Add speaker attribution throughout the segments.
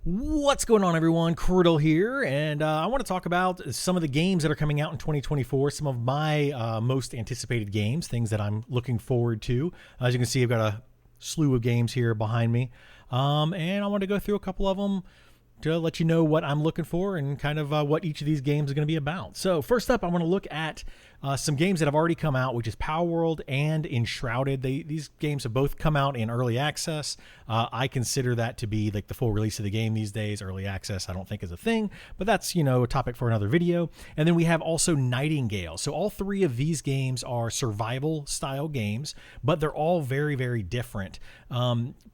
Speaker 1: What's going on, everyone? Kriddle here, and I want to talk about some of the games that are coming out in 2024, some of my most anticipated games, things that I'm looking forward to. As you can see, I've got a slew of games here behind me, and I want to go through a couple of them to let you know what I'm looking for and kind of what each of these games is going to be about. So first up, I want to look at some games that have already come out, which is Power World and Enshrouded. These games have both come out in early access. I consider that to be like the full release of the game these days. Early access I don't think is a thing, but that's, a topic for another video. And then we have also Nightingale. So all three of these games are survival style games, but they're all very, very different.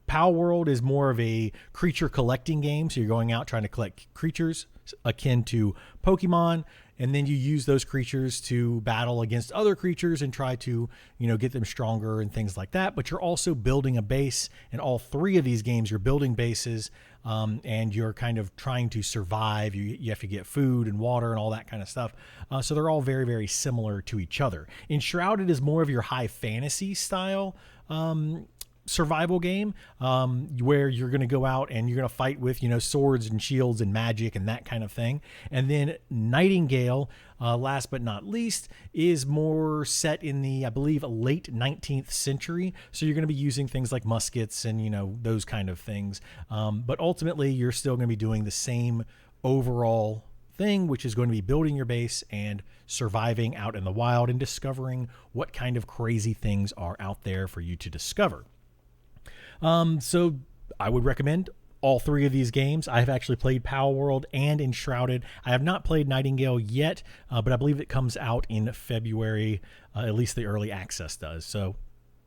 Speaker 1: Power World is more of a creature collecting game. So you're going out trying to collect creatures akin to Pokemon, and then you use those creatures to battle against other creatures and try to, get them stronger and things like that. But you're also building a base. In all three of these games, you're building bases, and you're kind of trying to survive. You have to get food and water and all that kind of stuff. So they're all very, very similar to each other. Enshrouded is more of your high fantasy style survival game, where you're going to go out and you're going to fight with swords and shields and magic and that kind of thing. And then Nightingale, last but not least, is more set in the, I believe, late 19th century. So you're going to be using things like muskets and those kind of things, but ultimately you're still going to be doing the same overall thing, which is going to be building your base and surviving out in the wild and discovering what kind of crazy things are out there for you to discover. So I would recommend all three of these games. I have actually played Power World and Enshrouded. I have not played Nightingale yet, but I believe it comes out in February, at least the early access does. So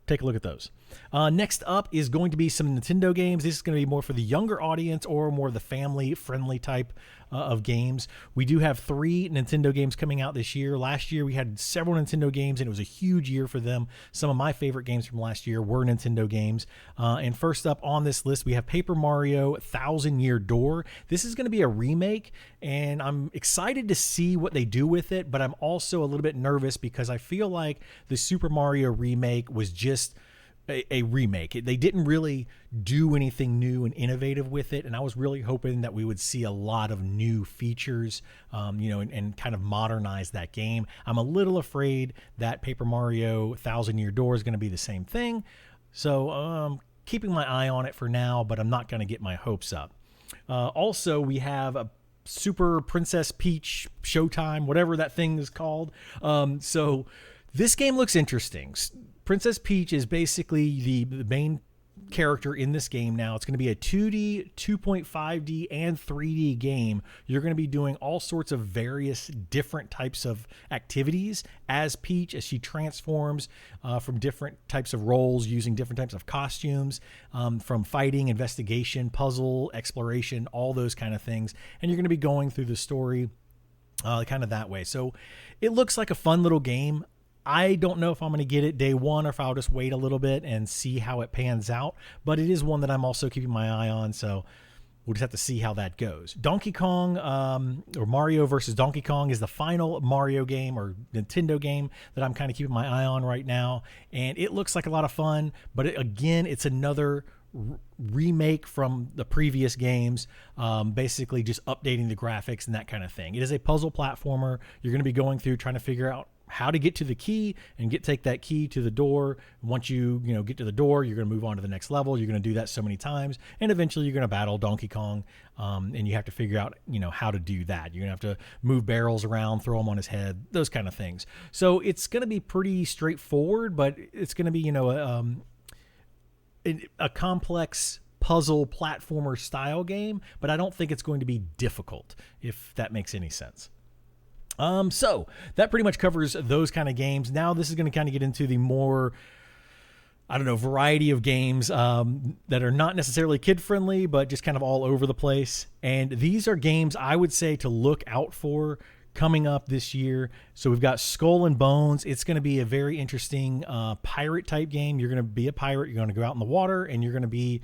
Speaker 1: take a look at those. Next up is going to be some Nintendo games. This is going to be more for the younger audience or more the family-friendly type of games. We do have 3 Nintendo games coming out this year. Last year we had several Nintendo games, and it was a huge year for them. Some of my favorite games from last year were Nintendo games. And first up on this list, we have Paper Mario Thousand Year Door. This is going to be a remake, and I'm excited to see what they do with it, but I'm also a little bit nervous because I feel like the Super Mario remake was just a remake. They didn't really do anything new and innovative with it, and I was really hoping that we would see a lot of new features, and kind of modernize that game. I'm a little afraid that Paper Mario Thousand Year Door is going to be the same thing, so keeping my eye on it for now, but I'm not going to get my hopes up. Also, we have a Super Princess Peach Showtime, whatever that thing is called. So this game looks interesting. Princess Peach is basically the main character in this game now. It's going to be a 2D, 2.5D, and 3D game. You're going to be doing all sorts of various different types of activities as Peach, as she transforms from different types of roles, using different types of costumes, from fighting, investigation, puzzle, exploration, all those kind of things. And you're going to be going through the story kind of that way. So it looks like a fun little game. I don't know if I'm going to get it day one or if I'll just wait a little bit and see how it pans out, but it is one that I'm also keeping my eye on, so we'll just have to see how that goes. Donkey Kong, or Mario versus Donkey Kong, is the final Mario game or Nintendo game that I'm kind of keeping my eye on right now, and it looks like a lot of fun, but again, it's another remake from the previous games, basically just updating the graphics and that kind of thing. It is a puzzle platformer. You're going to be going through trying to figure out how to get to the key and take that key to the door. Once you get to the door, you're going to move on to the next level. You're going to do that so many times, and eventually you're going to battle Donkey Kong, and you have to figure out how to do that. You're going to have to move barrels around, throw them on his head, those kind of things. So it's going to be pretty straightforward, but it's going to be a complex puzzle platformer style game, but I don't think it's going to be difficult, if that makes any sense. So that pretty much covers those kind of games. Now this is going to kind of get into the more, variety of games that are not necessarily kid-friendly, but just kind of all over the place. And these are games I would say to look out for coming up this year. So we've got Skull and Bones. It's going to be a very interesting pirate type game. You're going to be a pirate. You're going to go out in the water, and you're going to be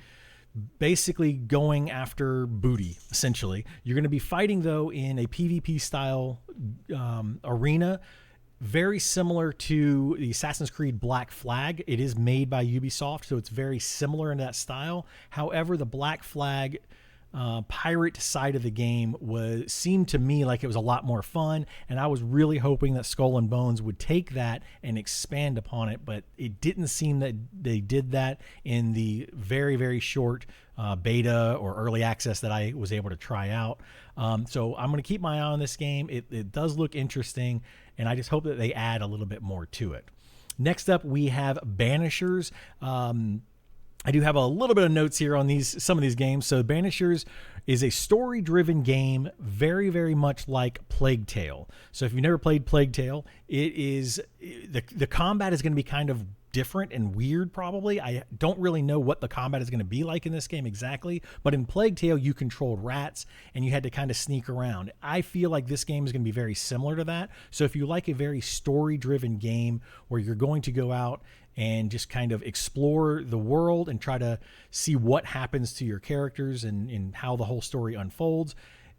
Speaker 1: basically going after booty, essentially. You're going to be fighting, though, in a PvP style arena, very similar to the Assassin's Creed Black Flag. It is made by Ubisoft, so it's very similar in that style. However, the Black Flag pirate side of the game seemed to me like it was a lot more fun, and I was really hoping that Skull and Bones would take that and expand upon it, but it didn't seem that they did that in the very, very short beta or early access that I was able to try out. So I'm going to keep my eye on this game. It does look interesting, and I just hope that they add a little bit more to it. Next up, we have Banishers. I do have a little bit of notes here on some of these games. So Banishers is a story-driven game, very, very much like Plague Tale. So if you've never played Plague Tale, the combat is going to be kind of different and weird probably. I don't really know what the combat is going to be like in this game exactly, but in Plague Tale you controlled rats and you had to kind of sneak around. I feel like this game is going to be very similar to that. So if you like a very story-driven game where you're going to go out and just kind of explore the world and try to see what happens to your characters and how the whole story unfolds,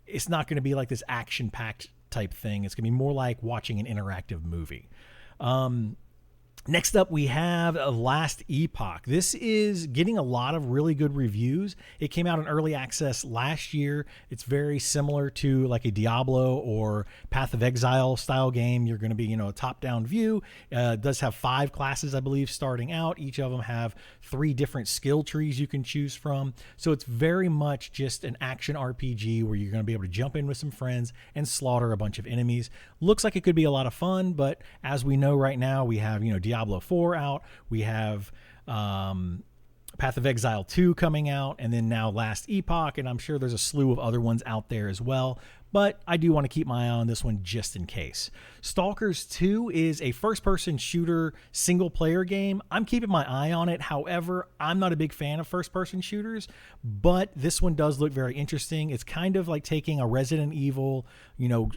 Speaker 1: it's not going to be like this action-packed type thing. It's going to be more like watching an interactive movie. Next up, we have Last Epoch. This is getting a lot of really good reviews. It came out in early access last year. It's very similar to like a Diablo or Path of Exile style game. You're going to be, a top-down view. It does have 5 classes, I believe, starting out. Each of them have 3 different skill trees you can choose from. So it's very much just an action RPG where you're going to be able to jump in with some friends and slaughter a bunch of enemies. Looks like it could be a lot of fun, but as we know right now, we have, Diablo 4 out. We have Path of Exile 2 coming out, and then now Last Epoch, and I'm sure there's a slew of other ones out there as well, but I do want to keep my eye on this one just in case. Stalkers 2 is a first-person shooter single-player game. I'm keeping my eye on it. However, I'm not a big fan of first-person shooters, but this one does look very interesting. It's kind of like taking a Resident Evil,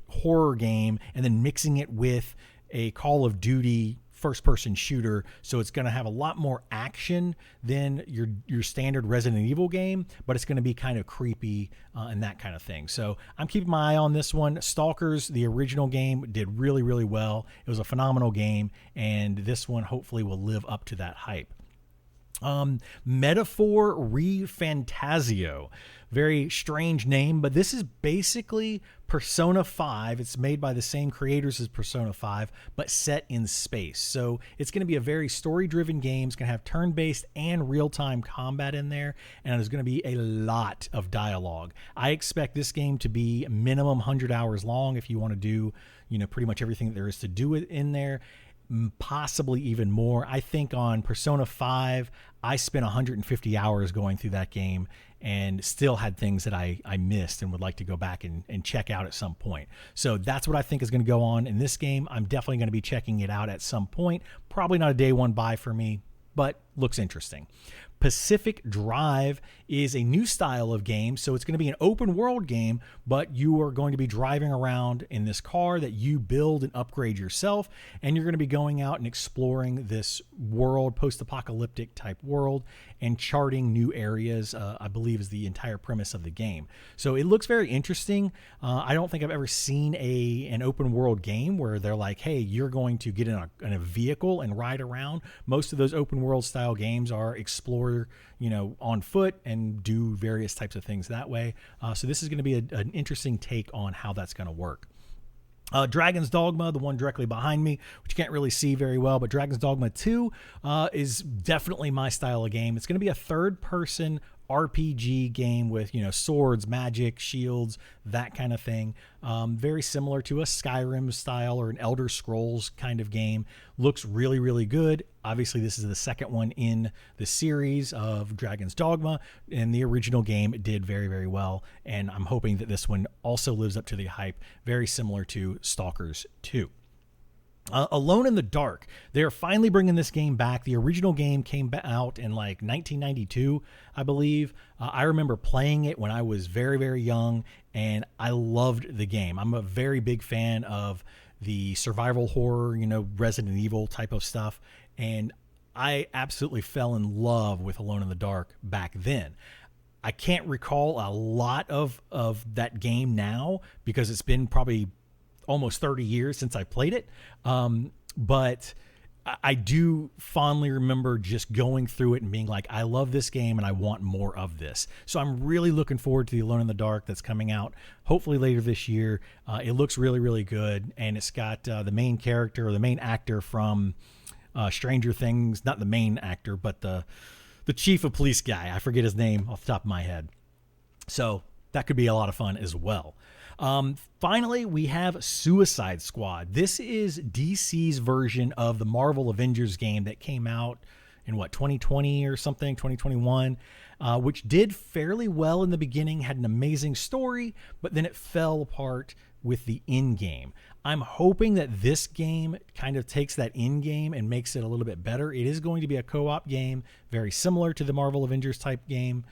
Speaker 1: horror game and then mixing it with a Call of Duty first-person shooter, so it's going to have a lot more action than your standard Resident Evil game, but it's going to be kind of creepy and that kind of thing. So I'm keeping my eye on this one. Stalkers, the original game, did really, really well. It was a phenomenal game, and this one hopefully will live up to that hype. Metaphor ReFantazio. Very strange name, but this is basically Persona 5. It's made by the same creators as Persona 5, but set in space. So it's going to be a very story-driven game. It's going to have turn-based and real-time combat in there, and there's going to be a lot of dialogue. I expect this game to be minimum 100 hours long if you want to do, pretty much everything that there is to do in there. Possibly even more. I think on Persona 5, I spent 150 hours going through that game and still had things that I missed and would like to go back and check out at some point. So that's what I think is going to go on in this game. I'm definitely going to be checking it out at some point. Probably not a day one buy for me, but looks interesting. Pacific Drive is a new style of game, so it's going to be an open world game, but you are going to be driving around in this car that you build and upgrade yourself, and you're going to be going out and exploring this world, post-apocalyptic type world, and charting new areas, I believe is the entire premise of the game. So it looks very interesting. I don't think I've ever seen an open world game where they're like, hey, you're going to get in a vehicle and ride around. Most of those open world style games are explore, on foot and do various types of things that way. So this is going to be an interesting take on how that's going to work. Dragon's Dogma, the one directly behind me, which you can't really see very well, but Dragon's Dogma 2 is definitely my style of game. It's going to be a third-person RPG game with, swords, magic, shields, that kind of thing. Very similar to a Skyrim style or an Elder Scrolls kind of game. Looks really, really good. Obviously, this is the second one in the series of Dragon's Dogma, and the original game did very, very well, and I'm hoping that this one also lives up to the hype, very similar to Stalkers 2. Alone in the Dark. They're finally bringing this game back. The original game came out in like 1992, I believe. I remember playing it when I was very, very young, and I loved the game. I'm a very big fan of the survival horror, Resident Evil type of stuff, and I absolutely fell in love with Alone in the Dark back then. I can't recall a lot of that game now because it's been probably almost 30 years since I played it. But I do fondly remember just going through it and being like, I love this game and I want more of this. So I'm really looking forward to the Alone in the Dark that's coming out hopefully later this year. It looks really, really good. And it's got the main character or the main actor from Stranger Things, not the main actor, but the chief of police guy. I forget his name off the top of my head. So that could be a lot of fun as well. Finally, we have Suicide Squad. This is DC's version of the Marvel Avengers game that came out in 2020 or something, 2021, which did fairly well in the beginning, had an amazing story, but then it fell apart with the in-game. I'm hoping that this game kind of takes that in-game and makes it a little bit better. It is going to be a co-op game, very similar to the Marvel Avengers type game.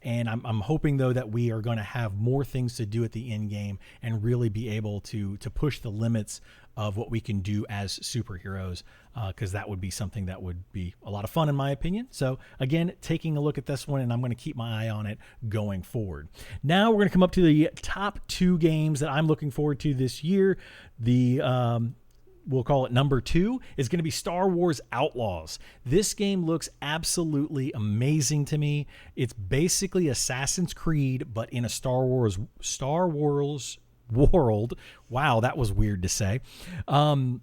Speaker 1: And I'm hoping, though, that we are going to have more things to do at the end game and really be able to push the limits of what we can do as superheroes, because that would be something that would be a lot of fun, in my opinion. So, again, taking a look at this one, and I'm going to keep my eye on it going forward. Now we're going to come up to the top 2 games that I'm looking forward to this year. We'll call it number 2, is going to be Star Wars Outlaws. This game looks absolutely amazing to me. It's basically Assassin's Creed, but in a Star Wars world. Wow, that was weird to say. And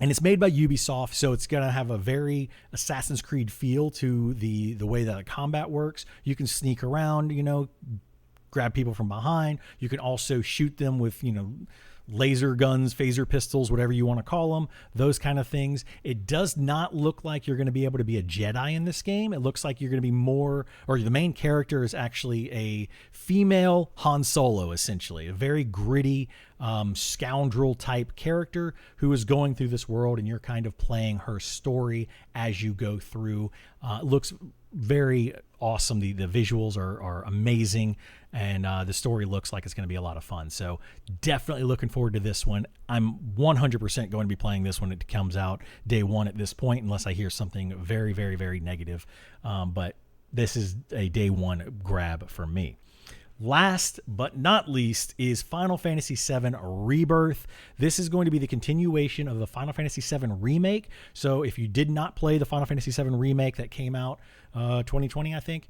Speaker 1: it's made by Ubisoft, so it's going to have a very Assassin's Creed feel to the way that the combat works. You can sneak around, grab people from behind. You can also shoot them with, laser guns, phaser pistols, whatever you want to call them, those kind of things. It does not look like you're going to be able to be a Jedi in this game. It looks like you're going to be more, or the main character is actually a female Han Solo, essentially, a very gritty scoundrel type character who is going through this world, and you're kind of playing her story as you go through. It looks very awesome. The visuals are amazing, and the story looks like it's going to be a lot of fun. So definitely looking forward to this one. I'm 100% going to be playing this when it comes out day one at this point, unless I hear something very, very, very negative. But this is a day one grab for me. Last but not least is Final Fantasy VII Rebirth. This is going to be the continuation of the Final Fantasy VII Remake. So if you did not play the Final Fantasy VII Remake that came out 2020, I think,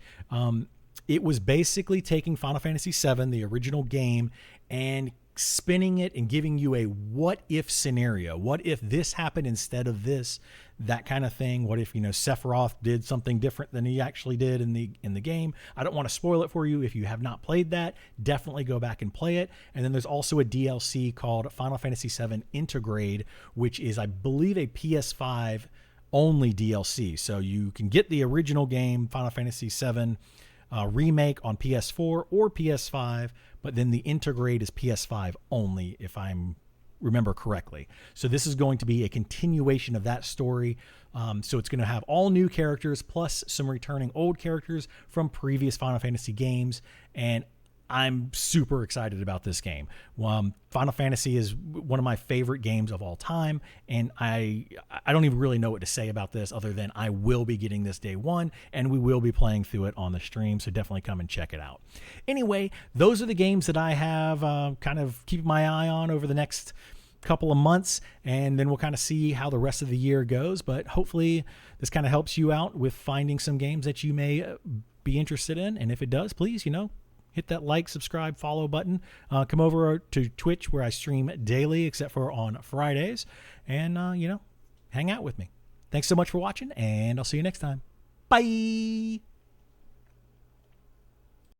Speaker 1: it was basically taking Final Fantasy VII, the original game, and spinning it and giving you a what-if scenario. What if this happened instead of this? That kind of thing. What if, Sephiroth did something different than he actually did in the game? I don't want to spoil it for you. If you have not played that, definitely go back and play it. And then there's also a DLC called Final Fantasy VII Intergrade, which is, I believe, a PS5 only DLC. So you can get the original game, Final Fantasy VII Remake, on PS4 or PS5, but then the Intergrade is PS5 only, if I'm remember correctly. So this is going to be a continuation of that story. So it's going to have all new characters plus some returning old characters from previous Final Fantasy games. And I'm super excited about this game. Final Fantasy is one of my favorite games of all time, and I don't even really know what to say about this other than I will be getting this day one, and we will be playing through it on the stream, so definitely come and check it out. Anyway, those are the games that I have kind of keeping my eye on over the next couple of months, and then we'll kind of see how the rest of the year goes. But hopefully this kind of helps you out with finding some games that you may be interested in, and if it does, please, hit that like, subscribe, follow button. Come over to Twitch, where I stream daily except for on Fridays, and hang out with me. Thanks so much for watching, and I'll see you next time. Bye.